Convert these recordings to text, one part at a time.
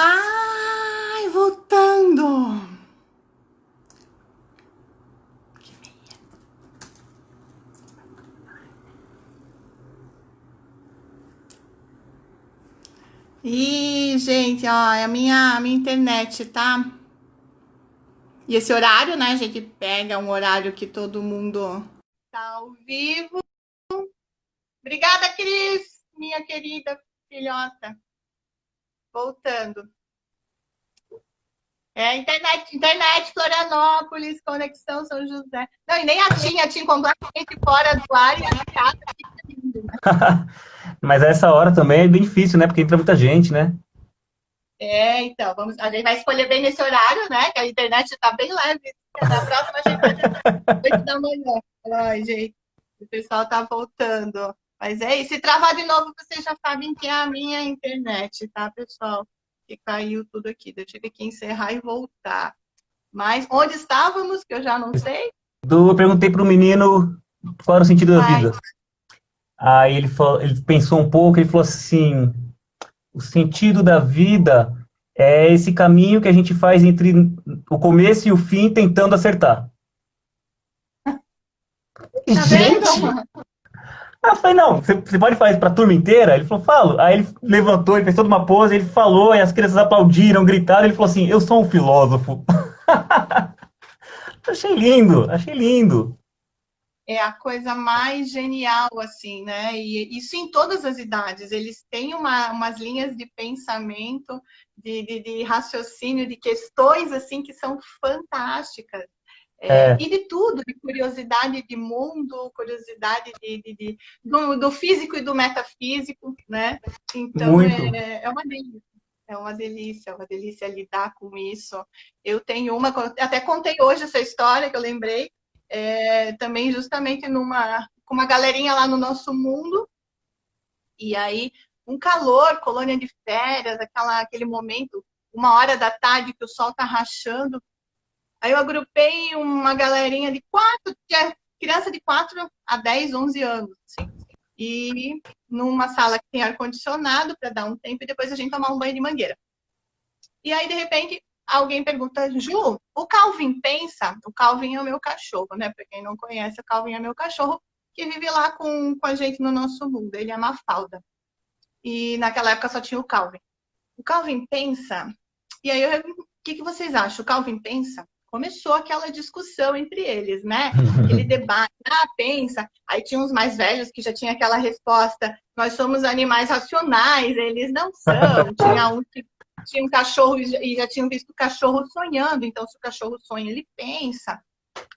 Ai, voltando. Ih, gente, ó, é a minha internet, tá? E esse horário, né, a gente pega um horário que todo mundo tá ao vivo. Obrigada, Cris, minha querida filhota. Voltando. Internet, Florianópolis, Conexão São José. Não, e nem a TIM completamente fora do ar e a casa fica lindo. Mas a essa hora também é bem difícil, né? Porque entra muita gente, né? Então, a gente vai escolher bem nesse horário, né? Que a internet está bem leve. Na próxima a gente pode 8 da manhã. Ai, gente, o pessoal tá voltando. Mas é isso. Se travar de novo, vocês já sabem que é a minha internet, tá, pessoal? Que caiu tudo aqui. Eu tive que encerrar e voltar. Mas onde estávamos, que eu já não sei? Eu perguntei pro menino qual era o sentido da Ai, vida. Aí ele pensou um pouco, ele falou assim: o sentido da vida é esse caminho que a gente faz entre o começo e o fim tentando acertar. tá vendo? Gente! Aí eu falei, não, você pode fazer isso pra turma inteira? Ele falou, falo. Aí ele levantou, ele fez toda uma pose, ele falou, e as crianças aplaudiram, gritaram, ele falou assim, eu sou um filósofo. Achei lindo, achei lindo. É a coisa mais genial, assim, né? E isso em todas as idades. Eles têm umas linhas de pensamento, de raciocínio, de questões, assim, que são fantásticas. É, E de tudo, de curiosidade de mundo, curiosidade do físico e do metafísico, né? Então, muito. é uma delícia. É uma delícia lidar com isso. Eu tenho uma, até contei hoje essa história que eu lembrei, também justamente com uma galerinha lá no nosso mundo, e aí um calor, colônia de férias, aquele momento, 1 hora da tarde que o sol tá rachando. Aí eu agrupei uma galerinha de criança de 4 a 10, 11 anos, assim. E numa sala que tem ar-condicionado para dar um tempo e depois a gente tomar um banho de mangueira. E aí, de repente, alguém pergunta, Ju, o Calvin pensa? O Calvin é o meu cachorro, né? Para quem não conhece, o Calvin é meu cachorro que vive lá com a gente no nosso mundo. Ele é Mafalda. E naquela época só tinha o Calvin. O Calvin pensa? E aí, o que vocês acham? O Calvin pensa? Começou aquela discussão entre eles, né? Aquele debate, pensa. Aí tinha uns mais velhos que já tinha aquela resposta: nós somos animais racionais, eles não são. Tinha um que tinha um cachorro e já tinham visto o cachorro sonhando, então se o cachorro sonha, ele pensa.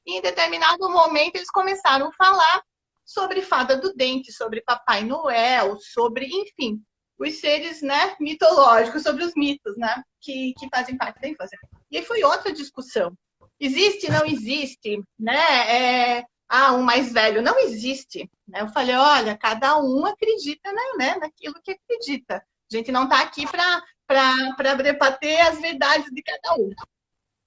E em determinado momento eles começaram a falar sobre Fada do Dente, sobre Papai Noel, sobre, enfim, os seres, né, mitológicos, sobre os mitos, né, que fazem parte da infância. E aí foi outra discussão. Existe, não existe, né? Um mais velho não existe. Né? Eu falei, olha, cada um acredita, né, naquilo que acredita. A gente não está aqui para debater as verdades de cada um.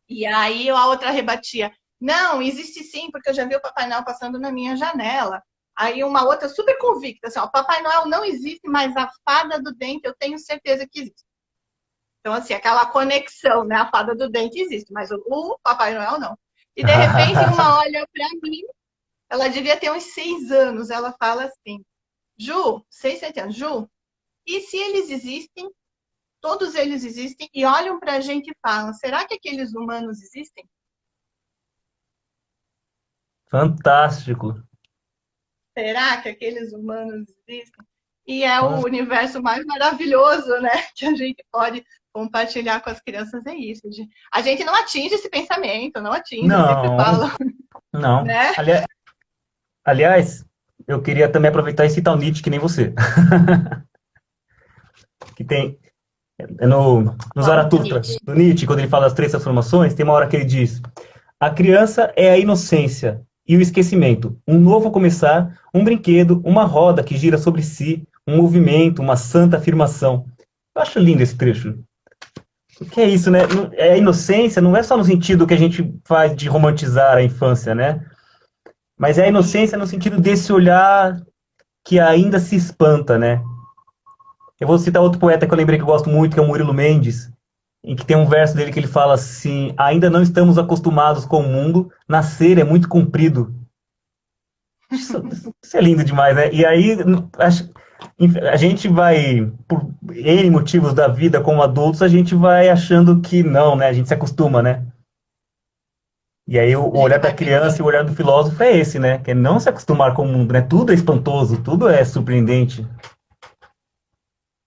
E aí a outra rebatia, não, existe sim, porque eu já vi o Papai Noel passando na minha janela. Aí uma outra super convicta, assim, ó, Papai Noel não existe, mas a fada do dente eu tenho certeza que existe. Então, assim, aquela conexão, né? A fada do dente existe, mas o Papai Noel não. E de repente uma olha para mim, ela devia ter uns 6 anos, ela fala assim, Ju, 6, 7 anos, Ju, e se eles existem, todos eles existem, e olham para a gente e falam, será que aqueles humanos existem? Fantástico. Será que aqueles humanos existem? E é o universo mais maravilhoso, né? Que a gente pode compartilhar com as crianças. É isso. A gente não atinge esse pensamento, não atinge. Eu sempre Não, falo, não. né? Aliás, eu queria também aproveitar e citar o Nietzsche, que nem você. Que tem no Qual Zaratustra, Nietzsche? do Nietzsche, quando ele fala das três transformações, tem uma hora que ele diz: a criança é a inocência e o esquecimento, um novo começar, um brinquedo, uma roda que gira sobre si, um movimento, uma santa afirmação. Eu acho lindo esse trecho. O que é isso, né? É a inocência, não é só no sentido que a gente faz de romantizar a infância, né? Mas é a inocência no sentido desse olhar que ainda se espanta, né? Eu vou citar outro poeta que eu lembrei que eu gosto muito, que é o Murilo Mendes. em que tem um verso dele que ele fala assim: ainda não estamos acostumados com o mundo, nascer é muito comprido. Isso é lindo demais, né? E aí a gente vai, por N motivos da vida como adultos, a gente vai achando que não, né? A gente se acostuma, né? E aí o A gente olhar da vai criança e o pensando. olhar do filósofo é esse, né? Que é não se acostumar com o mundo, né? Tudo é espantoso, tudo é surpreendente.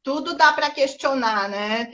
Tudo dá para questionar, né?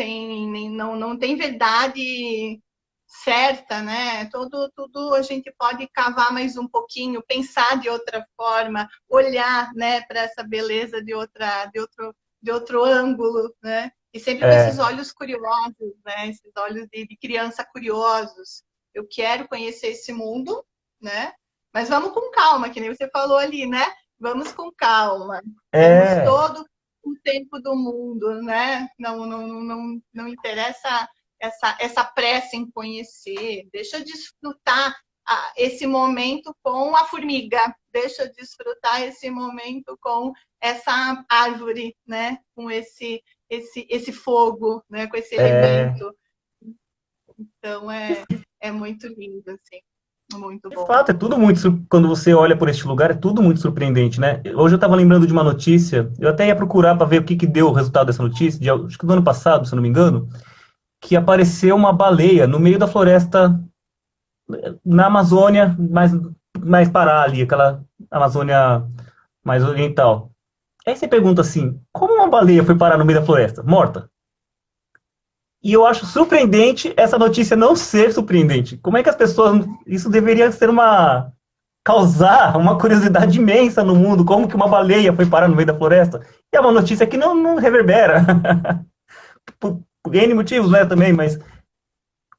Não tem verdade certa, né? Tudo a gente pode cavar mais um pouquinho, pensar de outra forma, olhar, né, para essa beleza de outro ângulo, né? E sempre com esses É, olhos curiosos, né? Esses olhos de criança curiosos. Eu quero conhecer esse mundo, né? Mas vamos com calma, que nem você falou ali, né? Vamos com calma. Temos é, todo o tempo do mundo, né? Não interessa essa pressa em conhecer, deixa eu desfrutar esse momento com a formiga, deixa eu desfrutar esse momento com essa árvore, né? Com esse fogo, né? Com esse é, elemento. Então é muito lindo, assim, muito de bom. fato, é tudo muito, quando você olha por este lugar, é tudo muito surpreendente, né? Hoje eu estava lembrando de uma notícia, eu até ia procurar para ver o que que deu o resultado dessa notícia, acho que do ano passado, se eu não me engano, que apareceu uma baleia no meio da floresta na Amazônia, mais Pará ali, aquela Amazônia mais oriental. Aí você pergunta assim, como uma baleia foi parar no meio da floresta? Morta. E eu acho surpreendente essa notícia não ser surpreendente. Como é que as pessoas... Isso deveria ser causar uma curiosidade imensa no mundo, como que uma baleia foi parar no meio da floresta. E é uma notícia que não reverbera. Por N motivos, né, também, mas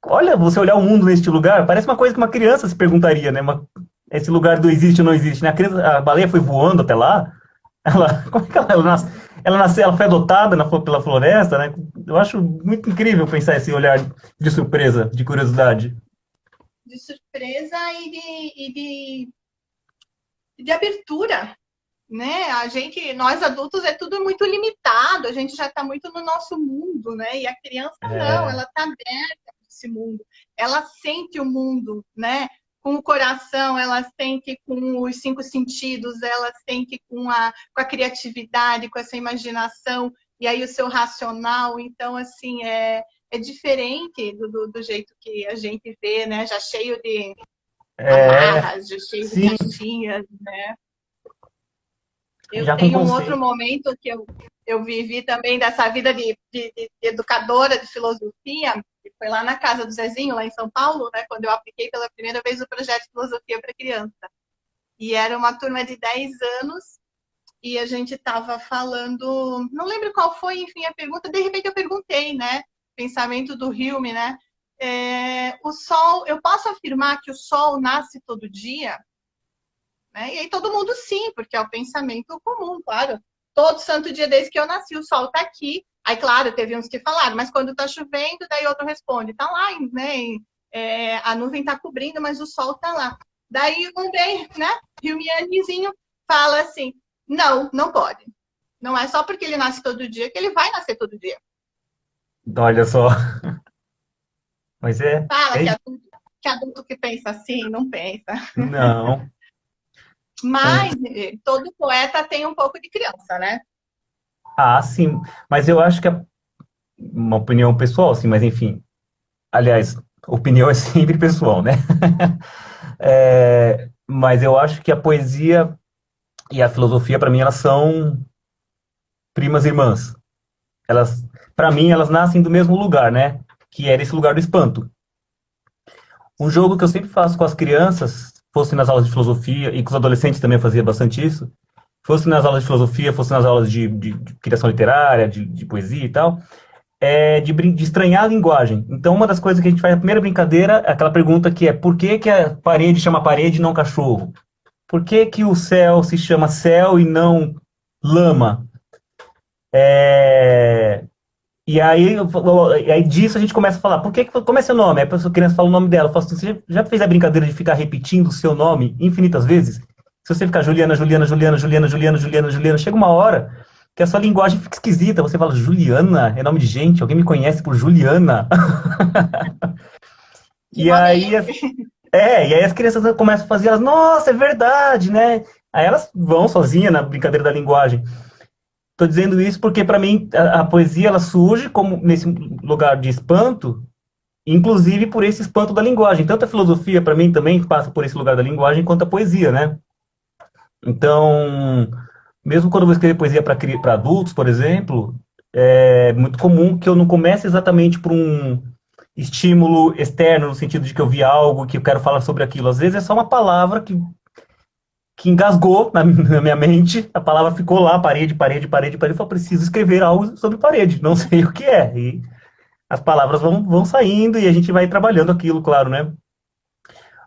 olha, você olhar o mundo neste lugar, parece uma coisa que uma criança se perguntaria, né? Esse lugar do existe ou não existe, né? A baleia foi voando até lá, como é que ela nasceu, ela foi adotada pela floresta, né? Eu acho muito incrível pensar esse olhar de surpresa, de curiosidade. De surpresa de abertura, né? Nós adultos é tudo muito limitado, a gente já está muito no nosso mundo, né? E a criança não, É, ela está aberta a esse mundo, ela sente o mundo, né? Com o coração, ela sente com os cinco sentidos, ela sente com a criatividade, com essa imaginação, e aí o seu racional. Então, assim, é diferente do jeito que a gente vê, né? Já cheio de é, amarras, já cheio de sim, caixinhas, né? Eu já com tenho um outro conceito. momento que eu vivi também dessa vida de educadora de filosofia, que foi lá na casa do Zezinho, lá em São Paulo, né, quando eu apliquei pela primeira vez o projeto de filosofia para criança. E era uma turma de 10 anos, e a gente estava falando, não lembro qual foi, enfim, a pergunta, de repente eu perguntei, né, pensamento do Hume, né, o sol, eu posso afirmar que o sol nasce todo dia? Né? E aí todo mundo sim, porque é o pensamento comum, claro. Todo santo dia desde que eu nasci, o sol está aqui. Aí, claro, teve uns que falaram, mas quando está chovendo, daí outro responde, está lá, né? A nuvem está cobrindo, mas o sol está lá. Daí um bem, né? Rilmianizinho fala assim: não, não pode. Não é só porque ele nasce todo dia que ele vai nascer todo dia. Olha só, mas Fala que adulto que pensa assim, não pensa. não, Mas todo poeta tem um pouco de criança, né? sim, mas eu acho que é uma opinião pessoal, sim, mas enfim, aliás, opinião é sempre pessoal, né? Mas eu acho que a poesia e a filosofia, para mim, elas são primas irmãs. Elas, para mim, elas nascem do mesmo lugar, né? Que é esse lugar do espanto. Um jogo que eu sempre faço com as crianças, fosse nas aulas de filosofia, e com os adolescentes também eu fazia bastante isso, fosse nas aulas de filosofia, fosse nas aulas de criação literária, de poesia e tal, de estranhar a linguagem. Então, uma das coisas que a gente faz, a primeira brincadeira, é aquela pergunta que é: por que que a parede chama parede e não cachorro? Por que que o céu se chama céu e não lama? É, e aí disso a gente começa a falar: como é seu nome? Aí a criança fala o nome dela. Eu falo assim: você já fez a brincadeira de ficar repetindo o seu nome infinitas vezes? Se você ficar Juliana, Juliana, Juliana, Juliana, Juliana, Juliana, Juliana, chega uma hora que a sua linguagem fica esquisita. Você fala, Juliana, é nome de gente, alguém me conhece por Juliana. Que E nome aí, é esse? e aí as crianças começam a fazer, nossa, é verdade, né? Aí elas vão sozinhas na brincadeira da linguagem. Estou dizendo isso porque, para mim, a poesia ela surge como nesse lugar de espanto, inclusive por esse espanto da linguagem. Tanto a filosofia, para mim, também passa por esse lugar da linguagem, quanto a poesia, né? Então, mesmo quando eu vou escrever poesia para adultos, por exemplo, é muito comum que eu não comece exatamente por um estímulo externo, no sentido de que eu vi algo, que eu quero falar sobre aquilo. Às vezes é só uma palavra que engasgou na minha mente, a palavra ficou lá, parede, parede, parede, parede, eu falei, preciso escrever algo sobre parede, não sei o que é. E as palavras vão saindo e a gente vai trabalhando aquilo, claro, né?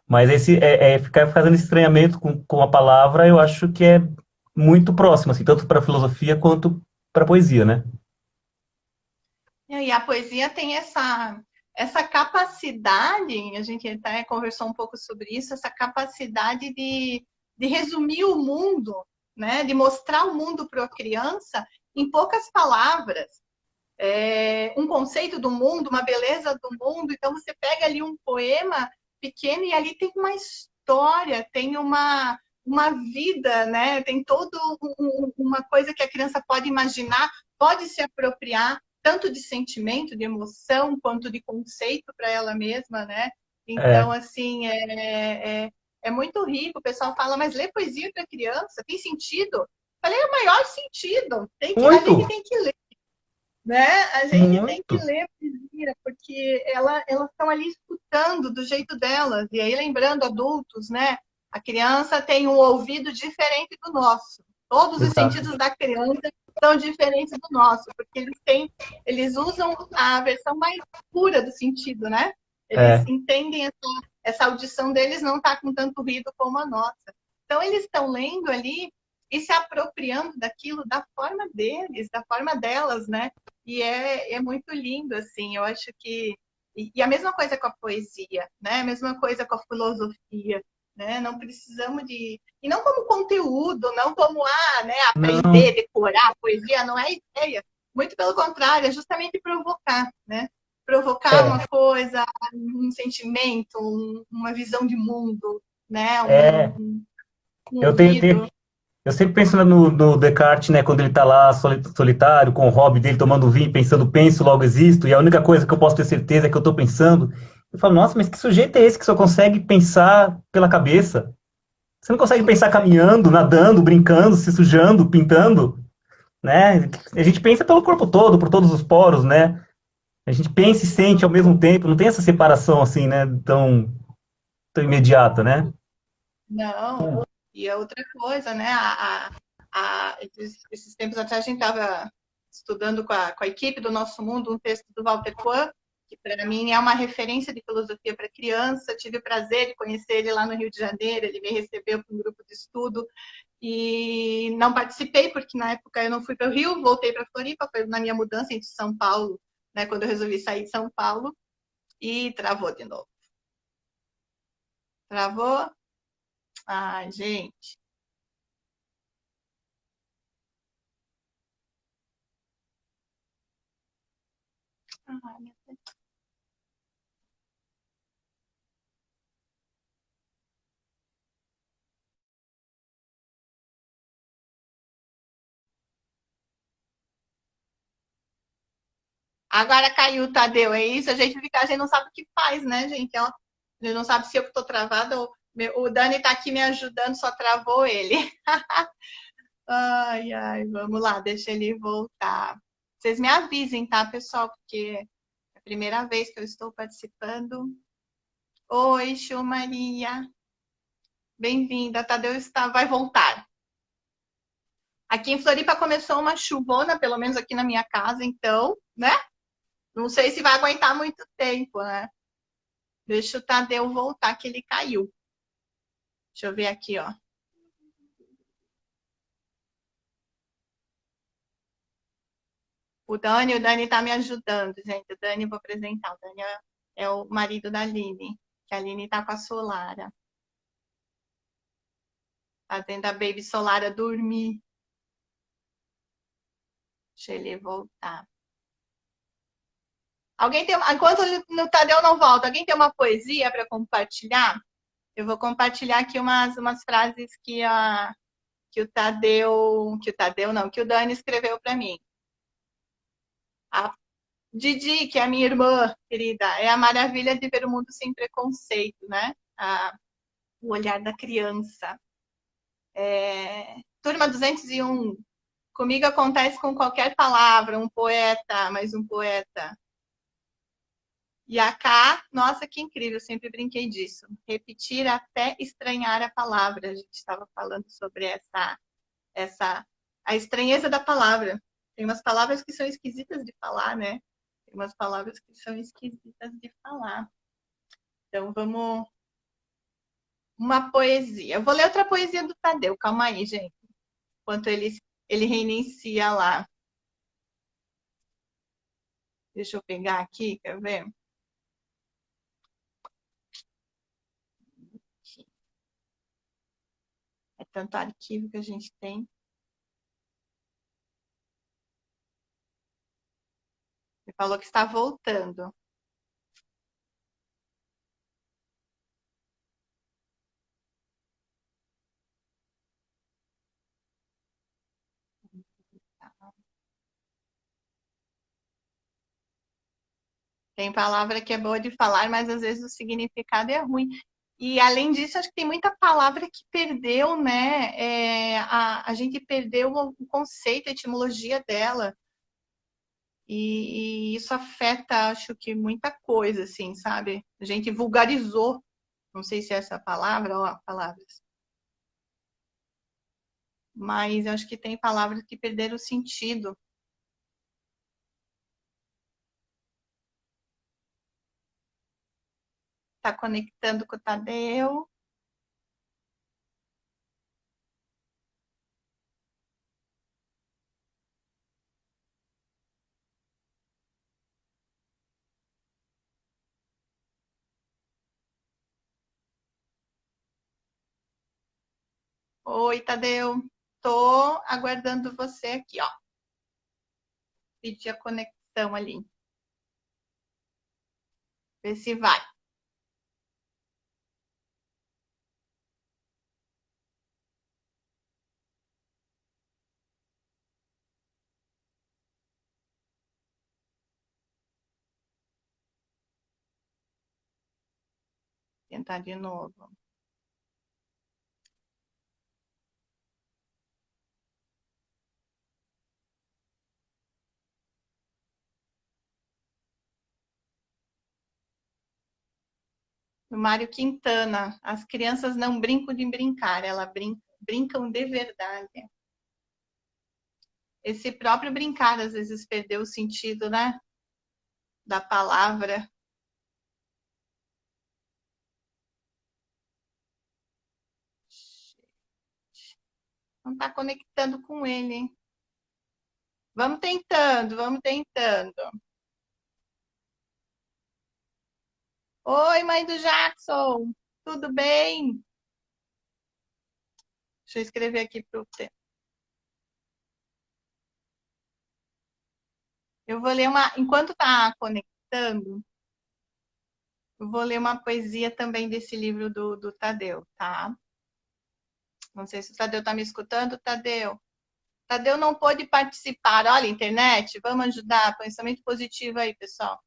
Mas ficar fazendo esse estranhamento com a palavra, eu acho que é muito próximo, assim, tanto para a filosofia quanto para a poesia, né? E a poesia tem essa capacidade, a gente até conversou um pouco sobre isso, essa capacidade de resumir o mundo, né? De mostrar o mundo para a criança em poucas palavras. Um conceito do mundo, uma beleza do mundo. Então, você pega ali um poema pequeno e ali tem uma história, tem uma vida, né? Tem toda uma coisa que a criança pode imaginar, pode se apropriar, tanto de sentimento, de emoção, quanto de conceito para ela mesma, né? É, Então, assim, é muito rico. O pessoal fala, mas ler poesia para criança tem sentido? Eu falei, é o maior sentido. A gente muito, tem que ler, né? A gente tem que muito. ler poesia, porque elas estão ali escutando do jeito delas. E aí, lembrando, adultos, né? A criança tem um ouvido diferente do nosso. Todos os Exato. sentidos da criança são diferentes do nosso, porque eles usam a versão mais pura do sentido, né? Eles É, entendem essa audição deles não está com tanto ruído como a nossa. Então, eles estão lendo ali e se apropriando daquilo da forma deles, da forma delas, né? E é muito lindo, assim, eu acho que. E a mesma coisa com a poesia, né? A mesma coisa com a filosofia, né? Não precisamos de. E não como conteúdo, não como, né, não, aprender, decorar a poesia, não é ideia. Muito pelo contrário, é justamente provocar, né? Provocar é, uma coisa, um sentimento, uma visão de mundo, né? é. Um Eu tenho, ouvido. eu sempre penso no Descartes, né, quando ele está lá solitário, com o hobby dele, tomando vinho, pensando, penso, logo existo, e a única coisa que eu posso ter certeza é que eu estou pensando. Eu falo, nossa, mas que sujeito é esse que só consegue pensar pela cabeça? Você não consegue pensar caminhando, nadando, brincando, se sujando, pintando, né? A gente pensa pelo corpo todo, por todos os poros, né? A gente pensa e sente ao mesmo tempo, não tem essa separação assim, né, tão imediata, né? Não. E a outra coisa, né? Esses tempos atrás a gente estava estudando com a equipe do Nosso Mundo um texto do Walter Poit, que para mim é uma referência de filosofia para criança. Tive o prazer de conhecer ele lá no Rio de Janeiro, ele me recebeu para um grupo de estudo e não participei, porque na época eu não fui para o Rio, voltei para Floripa, foi na minha mudança entre São Paulo, né, quando eu resolvi sair de São Paulo, e travou de novo. Travou? Ai, gente. Ai, meu Deus. Agora caiu, Tadeu, é isso? A gente não sabe o que faz, né, gente? Ó, a gente não sabe se eu estou travada ou. O Dani está aqui me ajudando, só travou ele. Ai, ai, vamos lá, deixa ele voltar. Vocês me avisem, tá, pessoal? Porque é a primeira vez que eu estou participando. Oi, Chu Maria. Bem-vinda. Tadeu vai voltar. Aqui em Floripa começou uma chuvona, pelo menos aqui na minha casa, então, né? Não sei se vai aguentar muito tempo, né? Deixa o Tadeu voltar, que ele caiu. Deixa eu ver aqui, ó. O Dani tá me ajudando, gente. O Dani, eu vou apresentar. O Dani é o marido da Aline, que a Aline tá com a Solara. Fazendo a Baby Solara dormir. Deixa ele voltar. Alguém tem, enquanto o Tadeu não volta, alguém tem uma poesia para compartilhar? Eu vou compartilhar aqui umas frases que o Dani escreveu para mim. A Didi, que é a minha irmã querida, é a maravilha de ver o mundo sem preconceito, né? O olhar da criança. Turma 201. Comigo acontece com qualquer palavra, um poeta, mais um poeta. E a K, nossa, que incrível, eu sempre brinquei disso. Repetir até estranhar a palavra. A gente estava falando sobre a estranheza da palavra. Tem umas palavras que são esquisitas de falar, né? Tem umas palavras que são esquisitas de falar. Então, vamos... Uma poesia. Eu vou ler outra poesia do Tadeu. Calma aí, gente. Enquanto ele reinicia lá. Deixa eu pegar aqui, quer ver? É tanto arquivo que a gente tem. Ele falou que está voltando. Tem palavra que é boa de falar, mas às vezes o significado é ruim. E além disso, acho que tem muita palavra que perdeu, né? A gente perdeu o conceito, a etimologia dela. E isso afeta, acho que, muita coisa, assim, sabe? A gente vulgarizou. Não sei se é essa palavra ou palavras. Mas acho que tem palavras que perderam o sentido. Tá conectando com o Tadeu. Oi, Tadeu. Tô aguardando você aqui, ó. Pedir a conexão ali. Ver se vai. Tentar de novo. O Mário Quintana. As crianças não brincam de brincar, elas brincam de verdade. Esse próprio brincar, às vezes, perdeu o sentido, né? Da palavra. Não está conectando com ele. Vamos tentando, vamos tentando. Oi, mãe do Jackson. Tudo bem? Deixa eu escrever aqui para você. Eu vou ler uma. Enquanto está conectando, eu vou ler uma poesia também desse livro do Tadeu, tá? Não sei se o Tadeu está me escutando, Tadeu. Tadeu não pôde participar. Olha, internet, vamos ajudar. Pensamento positivo aí, pessoal.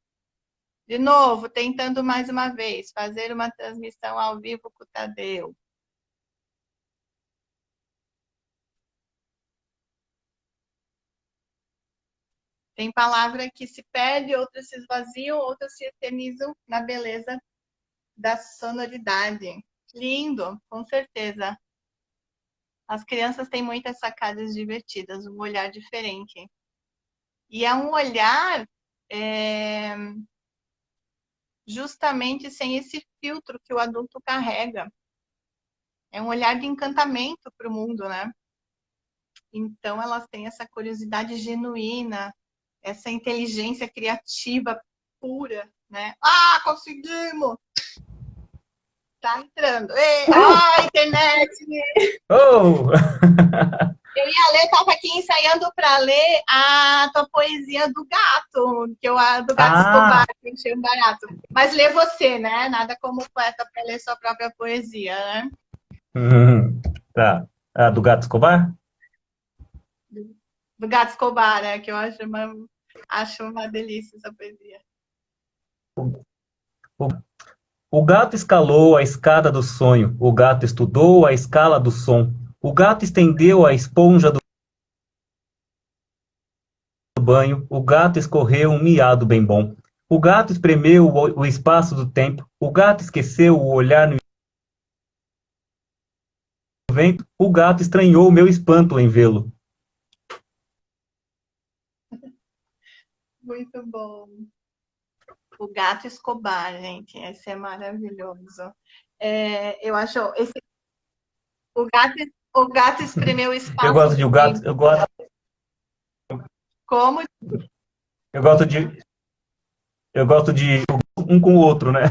De novo, tentando mais uma vez, fazer uma transmissão ao vivo com o Tadeu. Tem palavra que se perde, outras se esvaziam, outras se eternizam na beleza da sonoridade. Lindo, com certeza. As crianças têm muitas sacadas divertidas, um olhar diferente. E é um olhar justamente sem esse filtro que o adulto carrega. É um olhar de encantamento para o mundo, né? Então, elas têm essa curiosidade genuína, essa inteligência criativa pura, né? Ah, conseguimos! Tá entrando. Ei, internet! Oh! Eu e a Lê tava aqui ensaiando para ler a tua poesia do gato, do gato Escobar, Ah, que eu achei um barato. Mas lê você, né? Nada como poeta para ler sua própria poesia, né? tá. Ah, do Gato Escobar? Do gato Escobar, né? Que eu acho uma delícia essa poesia. O, o gato escalou a escada do sonho, o gato estudou a escala do som, o gato estendeu a esponja do banho, o gato escorreu um miado bem bom. O gato espremeu o espaço do tempo, o gato esqueceu o olhar no vento, o gato estranhou o meu espanto em vê-lo. Muito bom. O gato Escobar, gente, esse é maravilhoso. Eu acho o gato, o gato espremeu o Eu espaço gosto do de o gato, tempo. Como eu gosto de, eu gosto de um com o outro, né?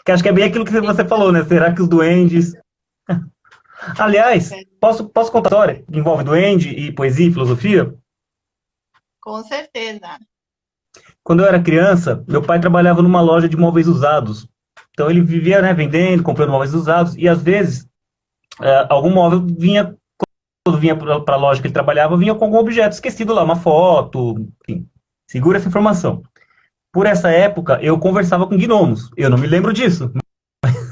Que acho que é bem aquilo que você falou, né? Será que os duendes. Aliás, posso contar uma história que envolve duende e poesia e filosofia? com certeza. Quando eu era criança, meu pai trabalhava numa loja de móveis usados. Então ele vivia, né, vendendo, comprando móveis usados, e às vezes algum móvel vinha, quando vinha para a loja que ele trabalhava, vinha com algum objeto esquecido lá, uma foto, enfim. Segura essa informação. Por essa época, eu conversava com gnomos. Eu não me lembro disso,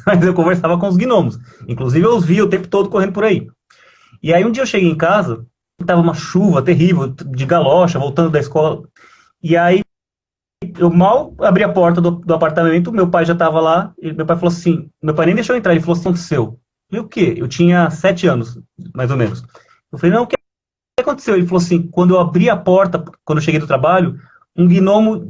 mas eu conversava com os gnomos. Inclusive, eu os via o tempo todo correndo por aí. E aí, um dia eu cheguei em casa, estava uma chuva terrível, de galocha, voltando da escola. E aí, eu mal abri a porta do apartamento, meu pai já estava lá, e meu pai falou assim, meu pai nem deixou eu entrar, ele falou assim, o que aconteceu? Eu falei, o quê? Eu tinha 7 anos, mais ou menos. Eu falei, não, o que aconteceu? Ele falou assim, quando eu abri a porta, quando eu cheguei do trabalho, um gnomo,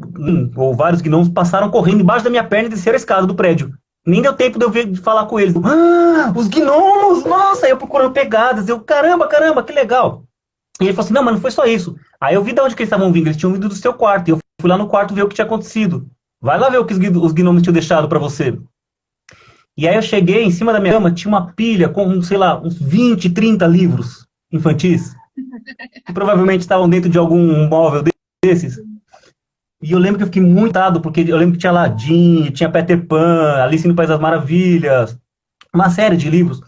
ou vários gnomos, passaram correndo embaixo da minha perna e desceram a escada do prédio. Nem deu tempo de eu ver, de falar com eles. Ah, os gnomos! Nossa, eu procurando pegadas. Eu, caramba, caramba, que legal. E ele falou assim, não, mas não foi só isso. Aí eu vi de onde que eles estavam vindo, eles tinham vindo do seu quarto. E eu fui lá no quarto ver o que tinha acontecido. Vai lá ver o que os gnomos tinham deixado para você. E aí eu cheguei, em cima da minha cama, tinha uma pilha com, sei lá, uns 20, 30 livros infantis, que provavelmente estavam dentro de algum móvel desses. E eu lembro que eu fiquei muito irritado, porque eu lembro que tinha Aladdin, tinha Peter Pan, Alice no País das Maravilhas, uma série de livros.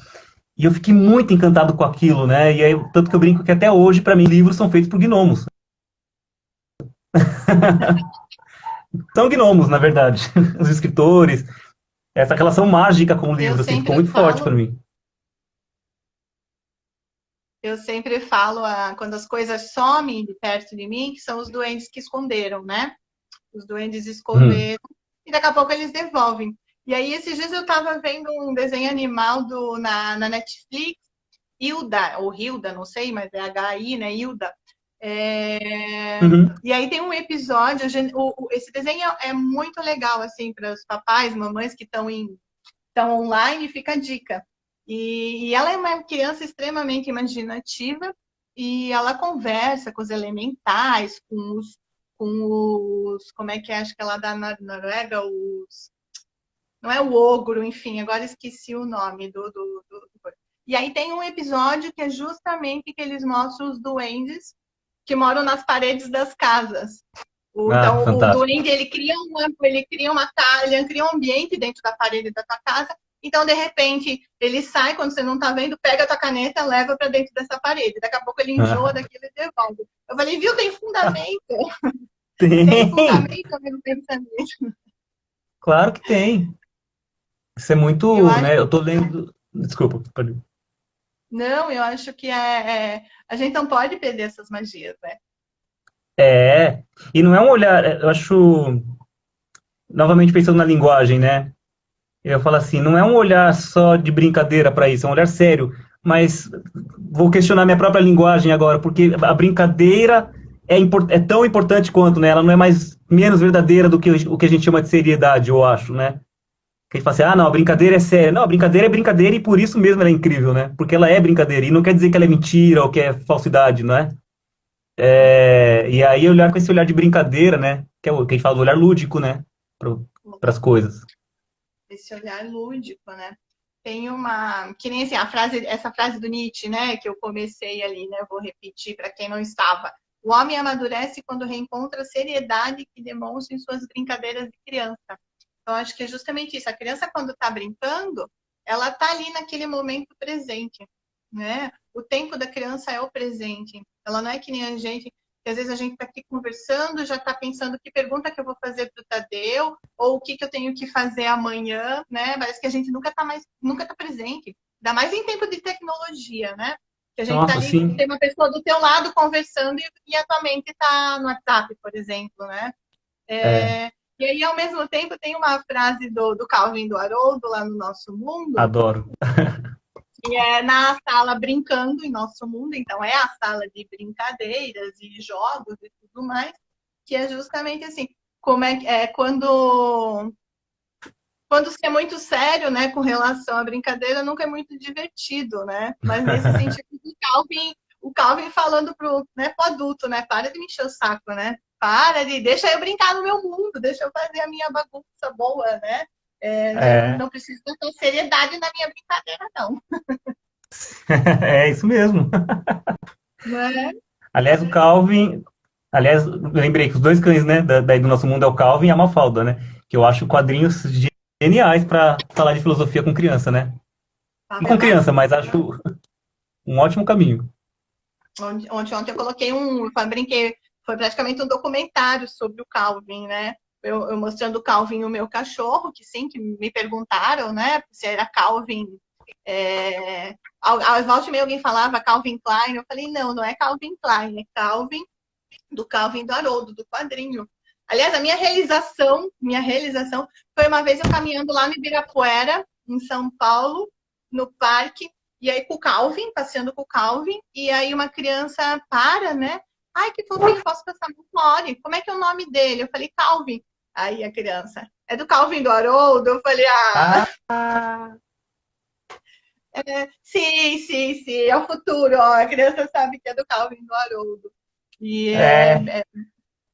E eu fiquei muito encantado com aquilo, né? E aí, tanto que eu brinco que até hoje, para mim, livros são feitos por gnomos. São gnomos, na verdade, os escritores. Essa relação mágica com o Eu livro, assim, ficou sempre muito forte para falo, mim. eu sempre falo quando as coisas somem de perto de mim, que são os duendes que esconderam, né? Os duendes Hum, esconderam e daqui a pouco eles devolvem. E aí, esses dias eu estava vendo um desenho animal na Netflix, Hilda, ou Hilda, não sei, mas é H-I, né? Hilda. uhum. E aí tem um episódio, esse desenho é muito legal, assim, para os papais, mamães que estão online, fica a dica. E ela é uma criança extremamente imaginativa e ela conversa com os elementais, como é que é, acho que ela dá na Noruega, não é o ogro, enfim, agora esqueci o nome E aí tem um episódio que é justamente que eles mostram os duendes que moram nas paredes das casas. Ah, que Então, o fantástico. duende, ele cria um ambiente dentro da parede da tua casa. Então, de repente, ele sai quando você não está vendo, pega a tua caneta, leva para dentro dessa parede. Daqui a pouco ele enjoa Ah, daquilo e devolve. Eu falei, viu, tem fundamento. Tem tem, fundamento no meu pensamento. claro que tem. Isso é Eu muito, acho, né? Eu tô lendo. Desculpa, pode. não, eu acho que a gente não pode perder essas magias, né? É, e não é um olhar, eu acho, novamente pensando na linguagem, né? Eu falo assim, não é um olhar só de brincadeira para isso, é um olhar sério. Mas vou questionar minha própria linguagem agora, porque a brincadeira é tão importante quanto, né? Ela não é mais menos verdadeira do que o que a gente chama de seriedade, eu acho, né? Que a gente fala assim, ah, não, a brincadeira é séria. Não, a brincadeira é brincadeira e por isso mesmo ela é incrível, né? Porque ela é brincadeira e não quer dizer que ela é mentira ou que é falsidade, não é? E aí olhar com esse olhar de brincadeira, né? Que é o que a gente fala do olhar lúdico, né? Para as coisas. Esse olhar lúdico, né? tem uma, que nem assim, a frase, essa frase do Nietzsche, né, que eu comecei ali, né, vou repetir para quem não estava. O homem amadurece quando reencontra a seriedade que demonstra em suas brincadeiras de criança. Então, acho que é justamente isso. A criança, quando está brincando, ela está ali naquele momento presente, né? O tempo da criança é o presente. Ela não é que nem a gente, que às vezes a gente está aqui conversando, já está pensando que pergunta que eu vou fazer para o Tadeu, ou o que, que eu tenho que fazer amanhã, né? Parece que a gente nunca está presente. Ainda mais em tempo de tecnologia, né? Que a gente está Nossa, ali, sim. tem uma pessoa do teu lado conversando e a tua mente está no WhatsApp, por exemplo, né? É, E aí, ao mesmo tempo, tem uma frase do Calvin do Haroldo lá no Nosso Mundo, adoro. que é na sala brincando em Nosso Mundo, então é a sala de brincadeiras e jogos e tudo mais, que é justamente assim, como é quando se é muito sério, né, com relação à brincadeira, nunca é muito divertido, né? Mas nesse sentido, o Calvin falando pro adulto, né? Para de me encher o saco, né? Deixa eu brincar no meu mundo, deixa eu fazer a minha bagunça boa, né? Já É, não preciso ter seriedade na minha brincadeira, não. é isso mesmo. Né? Aliás, o Calvin. Aliás, lembrei que os dois cães, né, daí do nosso mundo é o Calvin e a Mafalda, né? Que eu acho quadrinhos geniais para falar de filosofia com criança, né? Tá Não com vendo? criança, mas acho um ótimo caminho. Ontem eu coloquei brinquei, foi praticamente um documentário sobre o Calvin, né? Eu mostrando o Calvin, o meu cachorro, que sim, que me perguntaram, né, se era Calvin. Ao volta e meia alguém falava Calvin Klein, eu falei, não, não é Calvin Klein, é Calvin do Haroldo, do quadrinho. Aliás, a minha realização foi uma vez eu caminhando lá no Ibirapuera, em São Paulo, no parque, e aí com o Calvin, passeando com o Calvin, e aí uma criança para, né? Ai, que fofinho, posso passar no More? Como é que é o nome dele? Eu falei, Calvin. Aí a criança, é do Calvin do Haroldo? Eu falei, Ah, sim, sim, sim, é o futuro, ó. A criança sabe que é do Calvin do Haroldo. E é.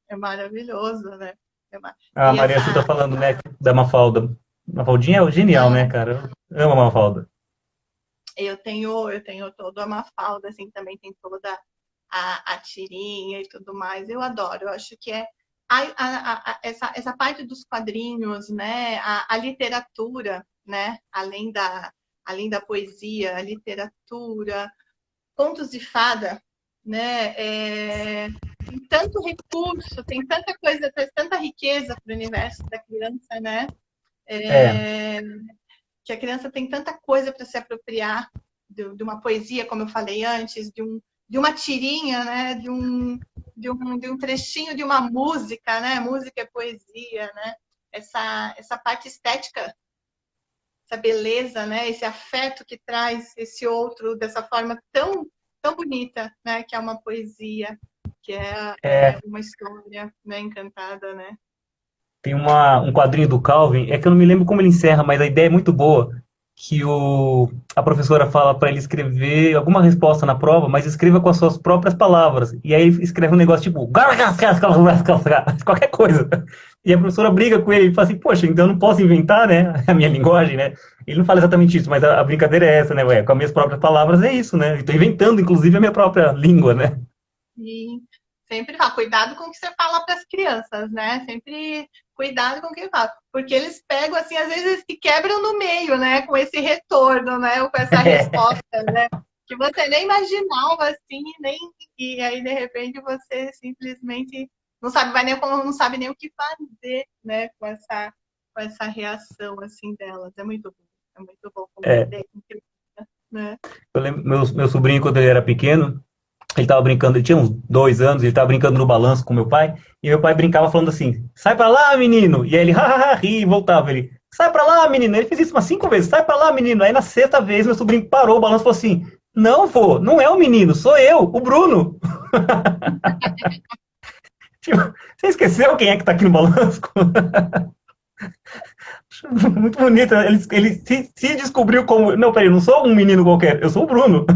é maravilhoso, né? A E Maria Chu tá essa. falando, né, da Mafalda. Mafaldinha é genial, né, cara? Eu amo a Mafalda. Eu tenho toda a Mafalda, assim, também tem toda a tirinha e tudo mais. Eu adoro, eu acho que é essa parte dos quadrinhos, né? A literatura, né? Além da poesia, a literatura, contos de fada, né? Tem tanto recurso, tem tanta coisa, traz tanta riqueza para o universo da criança, né? É, É, que a criança tem tanta coisa para se apropriar de uma poesia, como eu falei antes, de uma tirinha, né? De um trechinho de uma música, né? Música é poesia, né? Essa parte estética, essa beleza, né? Esse afeto que traz esse outro dessa forma tão bonita, né? Que é uma poesia, que é é, uma história, né? Encantada, né? tem um quadrinho do Calvin, é que eu não me lembro como ele encerra, mas a ideia é muito boa, que a professora fala para ele escrever alguma resposta na prova, mas escreva com as suas próprias palavras. E aí ele escreve um negócio tipo qualquer coisa. E a professora briga com ele e fala assim, poxa, então eu não posso inventar, né, a minha linguagem, né? Ele não fala exatamente isso, mas a brincadeira é essa, né, ué? Com as minhas próprias palavras é isso, né? Eu tô inventando, inclusive, a minha própria língua, né? E sempre fala, cuidado com o que você fala para as crianças, né? Sempre cuidado com o que fala. Porque eles pegam, assim, às vezes se quebram no meio, né? Com esse retorno, né? Ou com essa resposta, né? Que você nem imaginava, assim, e aí, de repente, você simplesmente não sabe nem o que fazer, né? Com essa reação, assim, delas. É muito bom É, conviver com criança, né? eu lembro, meu sobrinho, quando ele era pequeno, ele tava brincando, ele tinha uns 2 anos, ele tava brincando no balanço com meu pai, e meu pai brincava falando assim, sai pra lá, menino! E aí ele, hahaha, ri, e voltava, ele, sai pra lá, menino! Ele fez isso umas 5 vezes, sai pra lá, menino! Aí na sexta vez, meu sobrinho parou o balanço e falou assim, não, vô, não é o menino, sou eu, o Bruno! Tipo, você esqueceu quem é que tá aqui no balanço? Muito bonito, ele se descobriu como, não, peraí, eu não sou um menino qualquer, eu sou o Bruno.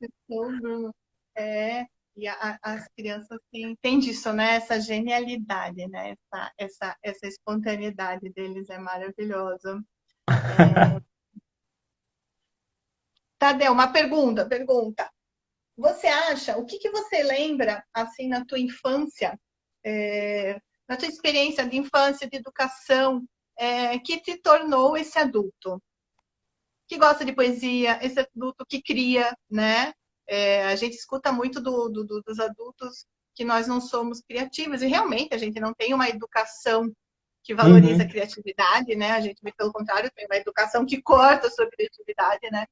Então, Bruno, e as crianças têm disso, né? Essa genialidade, né? Essa espontaneidade deles é maravilhosa. Tadeu, uma pergunta. Você acha, o que você lembra, assim, na tua infância, na tua experiência de infância, de educação, que te tornou esse adulto? Que gosta de poesia, esse adulto que cria, né? A gente escuta muito dos adultos que nós não somos criativos, e realmente a gente não tem uma educação que valoriza a Uhum. criatividade, né? A gente, pelo contrário, tem uma educação que corta a sua criatividade, né?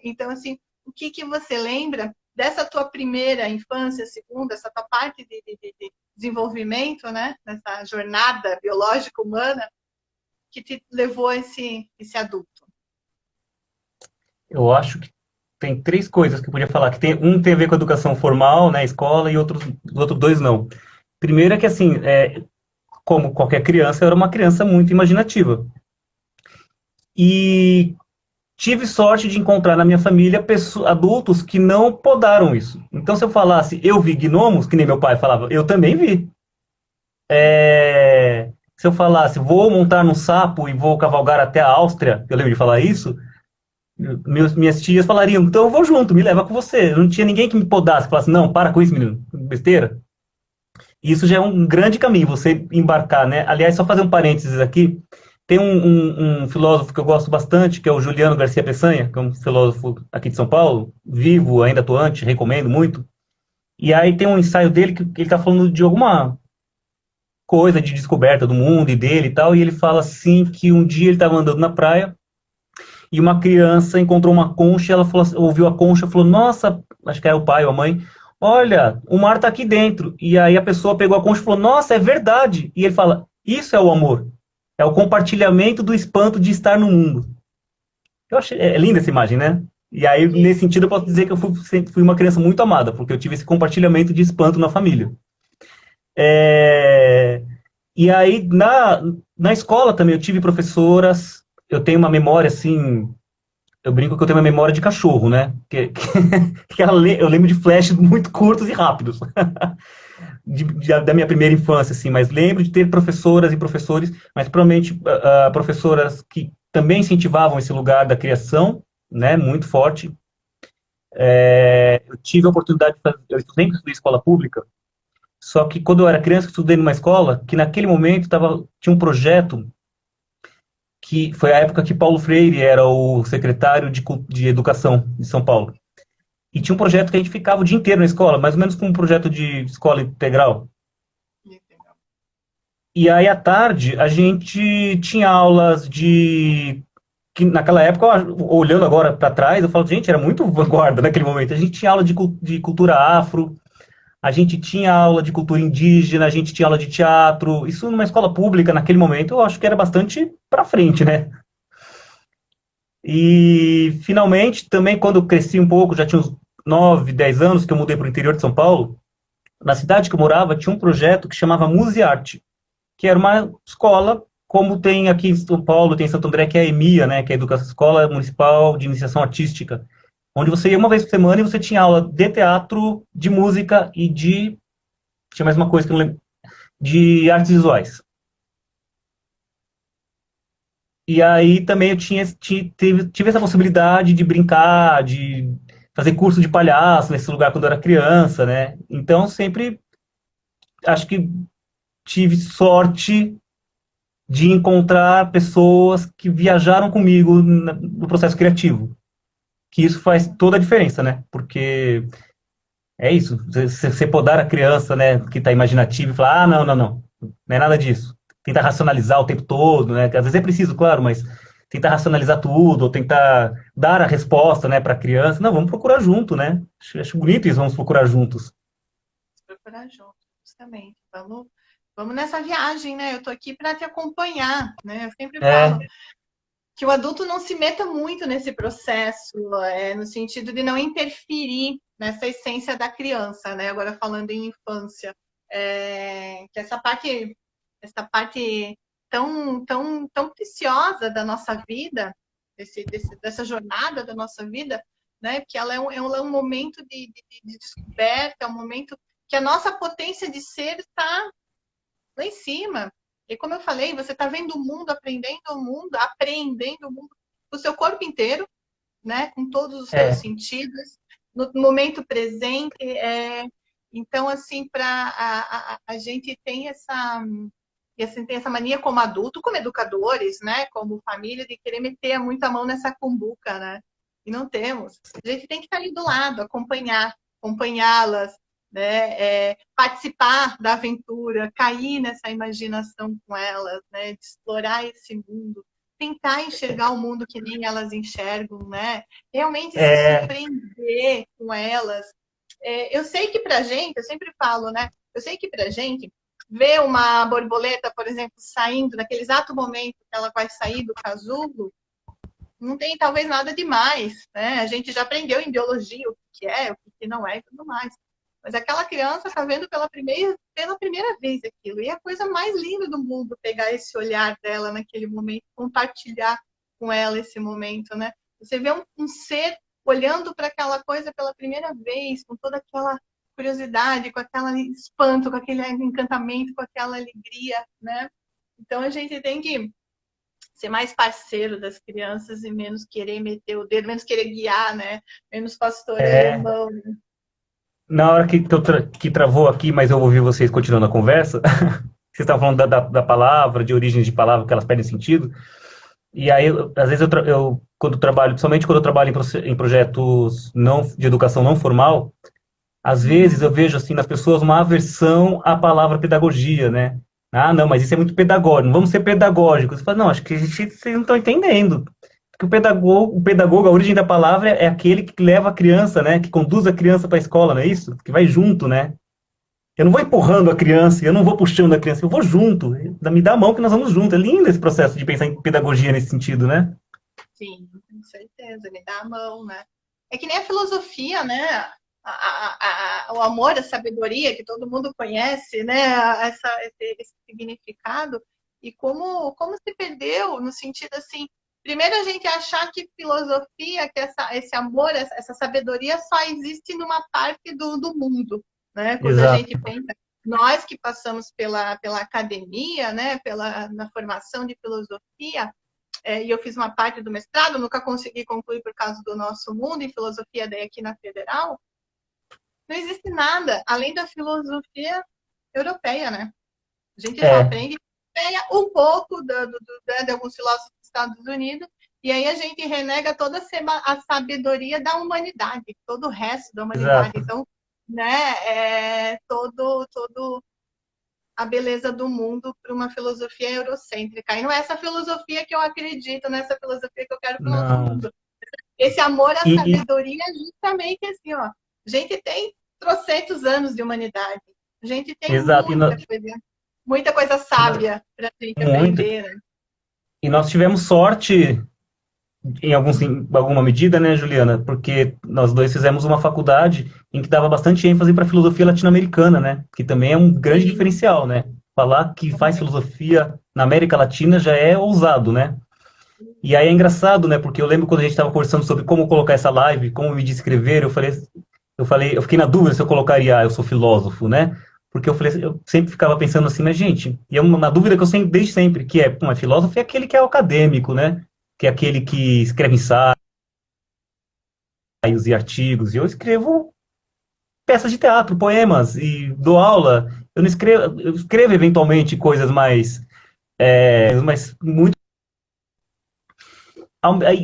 Então, assim, o que você lembra dessa tua primeira infância, segunda, essa tua parte de desenvolvimento, né? Nessa jornada biológica humana que te levou a esse adulto? Eu acho que tem três coisas que eu podia falar, que um tem a ver com a educação formal, né, escola, e outros dois não. Primeiro é que, assim, como qualquer criança, eu era uma criança muito imaginativa. E tive sorte de encontrar na minha família adultos que não podaram isso. Então, se eu falasse, eu vi gnomos, que nem meu pai falava, eu também vi. Se eu falasse, vou montar num sapo e vou cavalgar até a Áustria, eu lembro de falar isso, minhas tias falariam, então eu vou junto, me leva com você. Não tinha ninguém que me podasse, que falasse, não, para com isso, menino, besteira. E isso já é um grande caminho, você embarcar, né? Aliás, só fazer um parênteses aqui, tem um filósofo que eu gosto bastante, que é o Juliano Garcia Peçanha, que é um filósofo aqui de São Paulo, vivo, ainda atuante, recomendo muito. E aí tem um ensaio dele que ele está falando de alguma coisa de descoberta do mundo e dele e tal, e ele fala assim que um dia ele estava andando na praia e uma criança encontrou uma concha, ela falou, ouviu a concha, falou, nossa, acho que era o pai ou a mãe, olha, o mar está aqui dentro. E aí a pessoa pegou a concha e falou, nossa, é verdade. E ele fala, isso é o amor, é o compartilhamento do espanto de estar no mundo. Eu achei, linda essa imagem, né? E aí, nesse Isso. sentido, eu posso dizer que eu sempre fui uma criança muito amada, porque eu tive esse compartilhamento de espanto na família. É, E aí, na escola também, eu tive professoras, eu tenho uma memória, assim, eu brinco que eu tenho uma memória de cachorro, né? Eu lembro de flashes muito curtos e rápidos, da minha primeira infância, assim, mas lembro de ter professoras e professores, mas provavelmente professoras que também incentivavam esse lugar da criação, né? Muito forte. Eu tive a oportunidade de fazer, eu sempre estudei escola pública, só que quando eu era criança, eu estudei numa escola que naquele momento tinha um projeto que foi a época que Paulo Freire era o secretário de Educação de São Paulo. E tinha um projeto que a gente ficava o dia inteiro na escola, mais ou menos como um projeto de escola integral. E aí, à tarde, a gente tinha aulas de. Que naquela época, olhando agora para trás, eu falo, gente, era muito vanguarda naquele momento. A gente tinha aula de cultura afro, a gente tinha aula de cultura indígena, a gente tinha aula de teatro. Isso numa escola pública, naquele momento, eu acho que era bastante para frente, né? E finalmente, também quando eu cresci um pouco, já tinha uns 9, 10 anos que eu mudei para o interior de São Paulo, na cidade que eu morava tinha um projeto que chamava Musearte, que era uma escola, como tem aqui em São Paulo, tem em Santo André, que é a EMIA, né, que é a Escola Municipal de Iniciação Artística, onde você ia uma vez por semana e você tinha aula de teatro, de música e tinha mais uma coisa que eu não lembro, de artes visuais. E aí também eu tive essa possibilidade de brincar, de fazer curso de palhaço nesse lugar quando eu era criança, né? Então sempre acho que tive sorte de encontrar pessoas que viajaram comigo no processo criativo. Que isso faz toda a diferença, né? Porque é isso, você podar a criança, né, que está imaginativa e falar, não, não, não, não é nada disso. Tentar racionalizar o tempo todo, né? Que às vezes é preciso, claro, mas tentar racionalizar tudo, ou tentar dar a resposta, né, para a criança. Não, vamos procurar junto, né? Acho bonito isso, vamos procurar juntos. Procurar junto, justamente. Vamos nessa viagem, né? Eu estou aqui para te acompanhar, né? Eu sempre É, falo que o adulto não se meta muito nesse processo, no sentido de não interferir nessa essência da criança, né? Agora falando em infância, que essa parte tão preciosa da nossa vida, dessa jornada da nossa vida, né? Porque ela é um momento de descoberta, é um momento que a nossa potência de ser está lá em cima. E como eu falei, você está vendo o mundo, apreendendo o mundo, o seu corpo inteiro, né? Com todos os seus É, sentidos, no momento presente. Então, assim, a gente tem e assim, tem essa mania como adulto, como educadores, né? Como família, de querer meter muito a mão nessa cumbuca, né? E não temos. A gente tem que estar ali do lado, acompanhá-las, né? Participar da aventura, cair nessa imaginação com elas, né? De explorar esse mundo, tentar enxergar o mundo que nem elas enxergam, né? Realmente se é, surpreender com elas. Eu sei que pra gente, eu sempre falo, né? Eu sei que pra gente ver uma borboleta, por exemplo, saindo naquele exato momento que ela vai sair do casulo, não tem talvez nada demais, né? A gente já aprendeu em biologia o que é, o que não é e tudo mais. Mas aquela criança está vendo pela primeira vez aquilo. E é a coisa mais linda do mundo pegar esse olhar dela naquele momento, compartilhar com ela esse momento, né? Você vê um ser olhando para aquela coisa pela primeira vez, com toda aquela curiosidade, com aquele espanto, com aquele encantamento, com aquela alegria, né? Então a gente tem que ser mais parceiro das crianças e menos querer meter o dedo, menos querer guiar, né? Menos pastoreio a é, mão. na hora que travou aqui, mas eu ouvi vocês continuando a conversa, vocês estavam falando da palavra, de origens de palavra, que elas perdem sentido. E aí, às vezes, quando trabalho, principalmente quando eu trabalho em projetos não, de educação não formal, às vezes eu vejo assim nas pessoas uma aversão à palavra pedagogia, né? Ah, não, mas isso é muito pedagógico, não vamos ser pedagógicos. Eu falo, não, acho que vocês não estão entendendo. Porque o pedagogo, a origem da palavra é aquele que leva a criança, né? Que conduz a criança para a escola, não é isso? Que vai junto, né? Eu não vou empurrando a criança, eu não vou puxando a criança, eu vou junto. Me dá a mão que nós vamos junto. É lindo esse processo de pensar em pedagogia nesse sentido, né? Sim, com certeza, me dá a mão, né? É que nem a filosofia, né? O amor, a sabedoria, que todo mundo conhece, né? Esse significado. E como se perdeu, no sentido assim, primeiro a gente achar que filosofia, que esse amor, essa sabedoria só existe numa parte do mundo, né? Quando a Exato. gente pensa, nós que passamos pela academia, né? Na formação de filosofia, e eu fiz uma parte do mestrado, nunca consegui concluir por causa do nosso mundo em filosofia, daí aqui na Federal, não existe nada além da filosofia europeia, né? A gente só É, aprende um pouco de alguns filósofos dos Estados Unidos, e aí a gente renega toda a sabedoria da humanidade, todo o resto da humanidade. exato. Então, né, todo a beleza do mundo para uma filosofia eurocêntrica. E não é essa filosofia que eu acredito, não é essa filosofia que eu quero para o nosso Não. mundo. Esse amor à E, sabedoria é justamente assim, ó. A gente tem trocentos anos de humanidade. A gente tem exato. muita coisa sábia para a gente Muito. aprender, né? E nós tivemos sorte em alguma medida, né, Juliana? Porque nós dois fizemos uma faculdade em que dava bastante ênfase para a filosofia latino-americana, né? Que também é um grande Sim. diferencial, né? Falar que faz filosofia na América Latina já é ousado, né? E aí é engraçado, né? Porque eu lembro quando a gente estava conversando sobre como colocar essa live, como me descrever, eu fiquei na dúvida se eu colocaria, eu sou filósofo, né? Porque eu sempre ficava pensando assim, mas gente, e é uma dúvida que eu sempre, desde sempre, que é, pô, filósofo é aquele que é acadêmico, né? Que é aquele que escreve ensaios e artigos, e eu escrevo peças de teatro, poemas, e dou aula. Eu escrevo eventualmente coisas mais muito.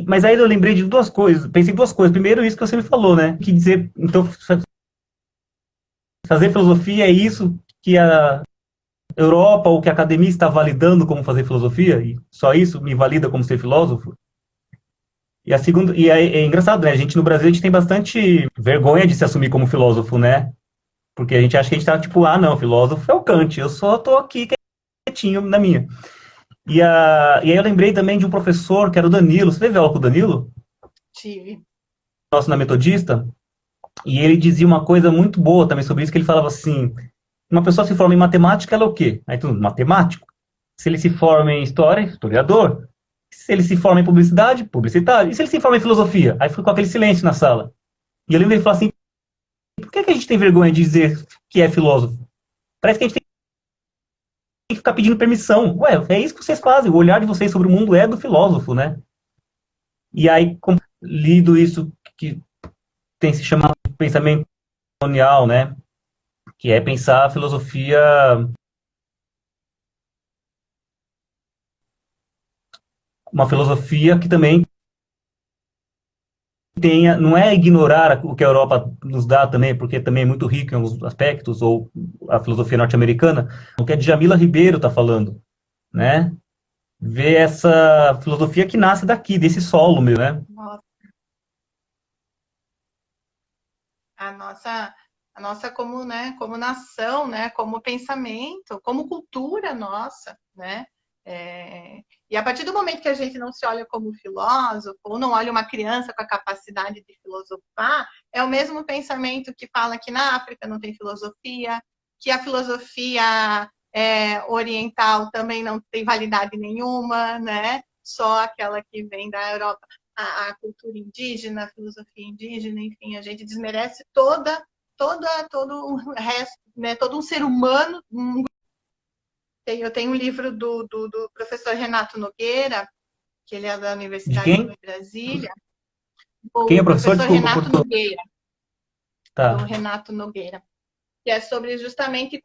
Mas aí eu lembrei de duas coisas, pensei em duas coisas. Primeiro, isso que você me falou, né? Que dizer, então, fazer filosofia é isso que a Europa ou que a academia está validando como fazer filosofia, e só isso me valida como ser filósofo. E a segunda, é engraçado, né? A gente no Brasil a gente tem bastante vergonha de se assumir como filósofo, né? Porque a gente acha que a gente tá tipo, ah, não, filósofo é o Kant, eu só tô aqui quietinho na minha. E aí eu lembrei também de um professor que era o Danilo. Você teve aula com o Danilo? Tive. Nosso na Metodista? E ele dizia uma coisa muito boa também sobre isso, que ele falava assim, uma pessoa se forma em matemática, ela é o quê? Aí tudo, matemático. Se ele se forma em história, historiador. Se ele se forma em publicidade, publicitário. E se ele se forma em filosofia? Aí ficou aquele silêncio na sala. E eu lembro ele falar assim, por que a gente tem vergonha de dizer que é filósofo? Parece que a gente que ficar pedindo permissão. Ué, é isso que vocês fazem. O olhar de vocês sobre o mundo é do filósofo, né? E aí, como lido isso que tem se chamado de pensamento colonial, né? Que é pensar a filosofia, uma filosofia que também tenha, não é ignorar o que a Europa nos dá também, porque também é muito rico em alguns aspectos, ou a filosofia norte-americana, o que a Djamila Ribeiro está falando, né? Ver essa filosofia que nasce daqui, desse solo meu, né? Nossa, a nossa, a nossa como, né, como nação, né, como pensamento, como cultura nossa, né? E a partir do momento que a gente não se olha como filósofo, ou não olha uma criança com a capacidade de filosofar, é o mesmo pensamento que fala que na África não tem filosofia, que a filosofia oriental também não tem validade nenhuma, né? Só aquela que vem da Europa. A cultura indígena, a filosofia indígena, enfim, a gente desmerece todo o resto, né? Todo um ser humano. Eu tenho um livro do professor Renato Nogueira, que ele é da De Universidade quem? de Brasília, Quem é o o professor? professor Desculpa, Renato cortou. Nogueira, Tá. do Renato Nogueira, que é sobre justamente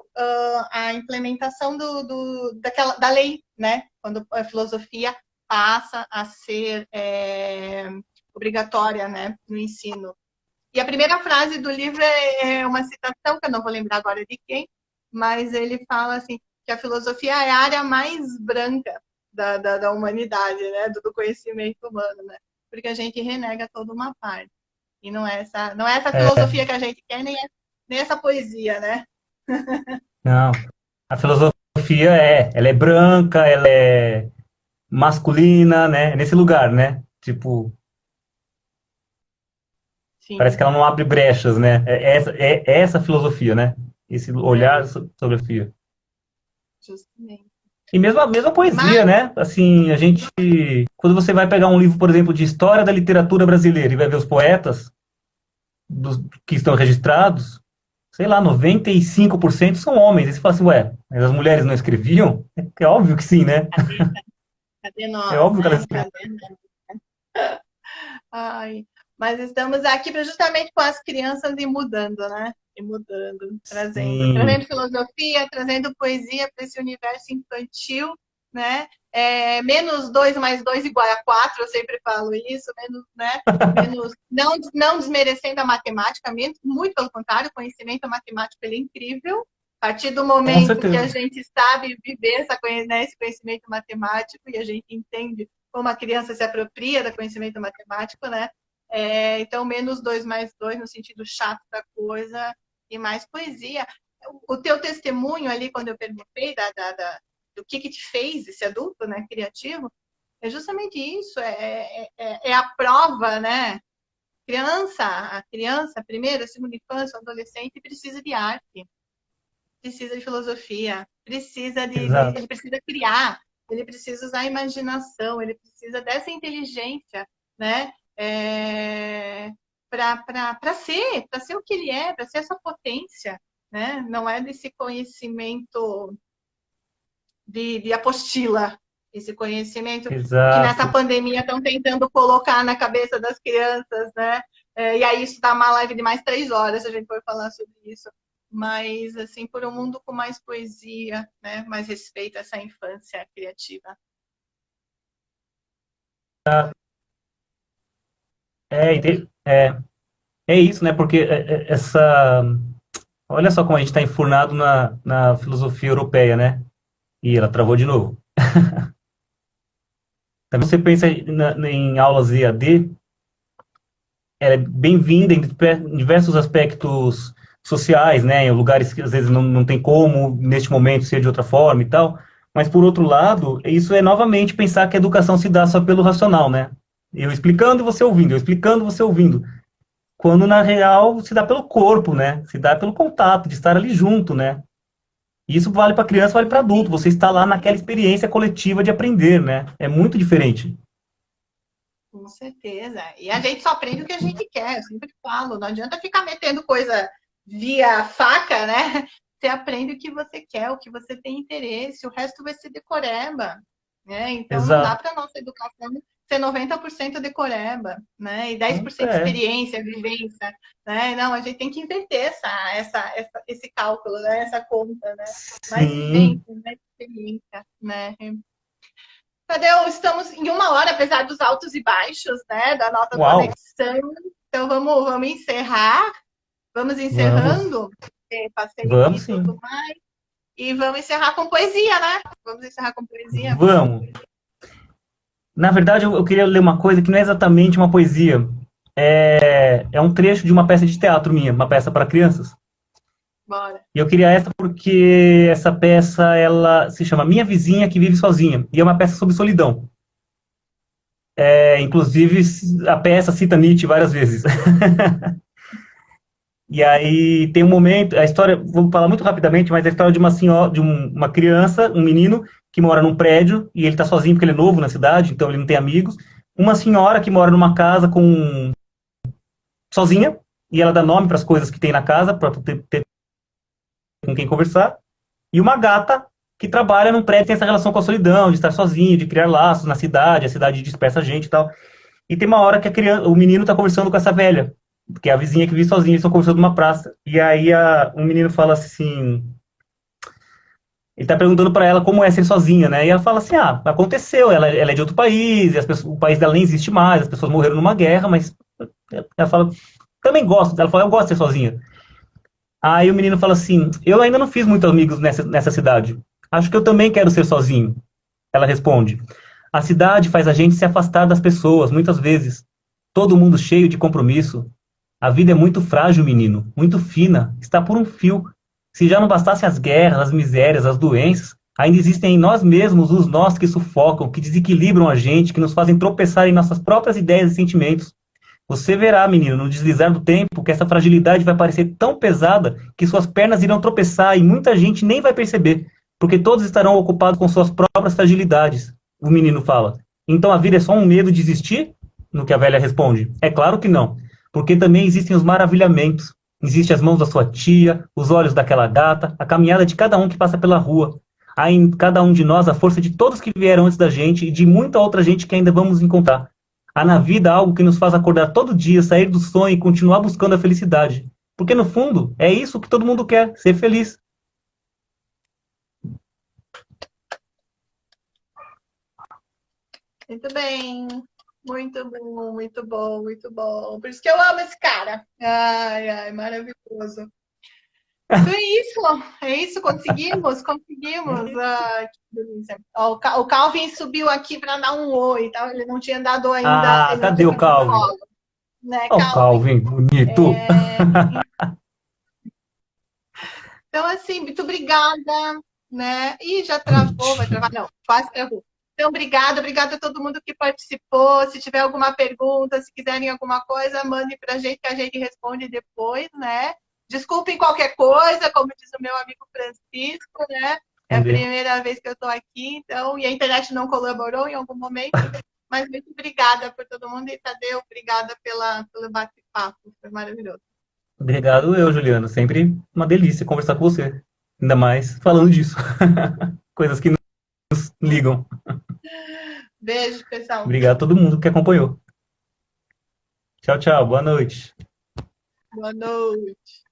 a implementação da lei, né? Quando a filosofia passa a ser obrigatória, né, no ensino. E a primeira frase do livro é uma citação, que eu não vou lembrar agora de quem, mas ele fala assim, que a filosofia é a área mais branca da humanidade, né? Do conhecimento humano, né? Porque a gente renega toda uma parte. E não é essa filosofia que a gente quer, nem essa poesia, né? Não. A filosofia ela é branca, ela é masculina, né? É nesse lugar, né? Tipo, parece Sim, que ela não abre brechas, né? É essa filosofia, né? Esse olhar é, sobre a filosofia. justamente. E mesmo a mesma poesia, Mas, né? Assim, a gente, quando você vai pegar um livro, por exemplo, de história da literatura brasileira e vai ver os poetas que estão registrados, sei lá, 95% são homens. E você fala assim, ué, mas as mulheres não escreviam? É óbvio que sim, né? cadê É nós, óbvio que elas né? escreviam. Cadê nós? Ai, mas estamos aqui justamente com as crianças e mudando, né? E mudando, Sim, trazendo filosofia, trazendo poesia para esse universo infantil, né? Menos 2 mais 2 igual a 4, eu sempre falo isso, menos, né? Menos, não desmerecendo a matemática, muito pelo contrário, o conhecimento matemático ele é incrível. A partir do com momento que a certeza. gente sabe viver esse conhecimento matemático e a gente entende como a criança se apropria do conhecimento matemático, né? Então, menos 2 mais 2 no sentido chato da coisa e mais poesia. O teu testemunho ali, quando eu perguntei do que te fez esse adulto, né, criativo, é justamente isso, é a prova, né? A criança, primeira, segunda infância, o adolescente, precisa de arte, precisa de filosofia, Exato. ele precisa criar, ele precisa usar a imaginação, ele precisa dessa inteligência, né? Para ser o que ele é, para ser essa potência, né? Não é desse conhecimento de apostila, esse conhecimento que nessa Exato. pandemia estão tentando colocar na cabeça das crianças, né? E aí isso dá uma live de mais 3 horas se a gente for falar sobre isso. Mas, assim, por um mundo com mais poesia, né? Mais respeito a essa infância criativa. É, é isso, né? Porque essa. Olha só como a gente está enfurnado na filosofia europeia, né? E ela travou de novo. Também você pensa em aulas EAD, ela é bem-vinda em diversos aspectos sociais, né? Em lugares que às vezes não tem como, neste momento, ser de outra forma e tal. Mas, por outro lado, isso é novamente pensar que a educação se dá só pelo racional, né? Eu explicando e você ouvindo, eu explicando e você ouvindo. Quando, na real, se dá pelo corpo, né? Se dá pelo contato, de estar ali junto, né? E isso vale para criança, vale para adulto. Você está lá naquela experiência coletiva de aprender, né? É muito diferente. Com certeza. E a gente só aprende o que a gente quer, eu sempre falo. Não adianta ficar metendo coisa via faca, né? você aprende o que você quer, o que você tem interesse, o resto vai ser decoreba, né? Então, não dá Exato. para nossa educação ser 90% decoreba, né? E 10% É, experiência, vivência, né? Não, a gente tem que inverter esse cálculo, né? Essa conta, né? Mais vivência, sim. mais experiência, né? Tadeu, estamos em 1 hora, apesar dos altos e baixos, né? Da nossa Uau, conexão. Então, vamos encerrar. Vamos vamos, encerrando. Passei vamos aqui sim. tudo mais. E vamos encerrar com poesia, né? Vamos encerrar com poesia. Vamos. Na verdade, eu queria ler uma coisa que não é exatamente uma poesia. É um trecho de uma peça de teatro minha, uma peça para crianças. Bora. E eu queria essa porque essa peça, ela se chama Minha Vizinha que Vive Sozinha. E é uma peça sobre solidão. Inclusive, a peça cita Nietzsche várias vezes. E aí tem um momento, a história, vou falar muito rapidamente, mas a história de uma senhora, uma criança, um menino que mora num prédio e ele tá sozinho porque ele é novo na cidade, então ele não tem amigos. Uma senhora que mora numa casa sozinha e ela dá nome para as coisas que tem na casa para ter com quem conversar. E uma gata que trabalha num prédio que tem essa relação com a solidão, de estar sozinho, de criar laços na cidade, a cidade dispersa a gente e tal. E tem uma hora que o menino tá conversando com essa velha, que é a vizinha que vive sozinha, eles estão conversando numa praça. E aí um menino fala assim, ele tá perguntando pra ela como é ser sozinha, né? E ela fala assim, aconteceu, ela é de outro país, o país dela nem existe mais, as pessoas morreram numa guerra, mas ela fala, também gosto, ela fala, eu gosto de ser sozinha. Aí o menino fala assim, eu ainda não fiz muitos amigos nessa cidade, acho que eu também quero ser sozinho. Ela responde, a cidade faz a gente se afastar das pessoas, muitas vezes. Todo mundo cheio de compromisso. A vida é muito frágil, menino, muito fina, está por um fio. Se já não bastassem as guerras, as misérias, as doenças, ainda existem em nós mesmos os nós que sufocam, que desequilibram a gente, que nos fazem tropeçar em nossas próprias ideias e sentimentos. Você verá, menino, no deslizar do tempo, que essa fragilidade vai parecer tão pesada que suas pernas irão tropeçar e muita gente nem vai perceber, porque todos estarão ocupados com suas próprias fragilidades. O menino fala. Então a vida é só um medo de existir? No que a velha responde. É claro que não, porque também existem os maravilhamentos. Existem as mãos da sua tia, os olhos daquela gata, a caminhada de cada um que passa pela rua. Há em cada um de nós a força de todos que vieram antes da gente e de muita outra gente que ainda vamos encontrar. Há na vida algo que nos faz acordar todo dia, sair do sonho e continuar buscando a felicidade. Porque no fundo, é isso que todo mundo quer, ser feliz. Muito bem. Muito bom, muito bom, muito bom. Por isso que eu amo esse cara. Ai, ai, maravilhoso. Então é isso, conseguimos, conseguimos. Ai, que delícia. Ó, o Calvin subiu aqui para dar um oi, tá? Ele não tinha dado ainda, Ah, ele não cadê tinha o dado Calvin? colo, né, Ó, o Calvin? Calvin, bonito. Então, assim, muito obrigada, né? Ih, já travou, vai travar? Não, quase travou. Então, obrigada a todo mundo que participou. Se tiver alguma pergunta, se quiserem alguma coisa, mande para a gente que a gente responde depois, né? Desculpem qualquer coisa, como diz o meu amigo Francisco, né? É a Entendeu? primeira vez que eu estou aqui, então, e a internet não colaborou em algum momento, mas muito obrigada por todo mundo e Tadeu, obrigada pelo bate-papo, foi maravilhoso. Obrigado eu, Juliano. Sempre uma delícia conversar com você. Ainda mais falando disso. Coisas que nos ligam. Beijo, pessoal. Obrigado a todo mundo que acompanhou. Tchau, tchau. Boa noite. Boa noite.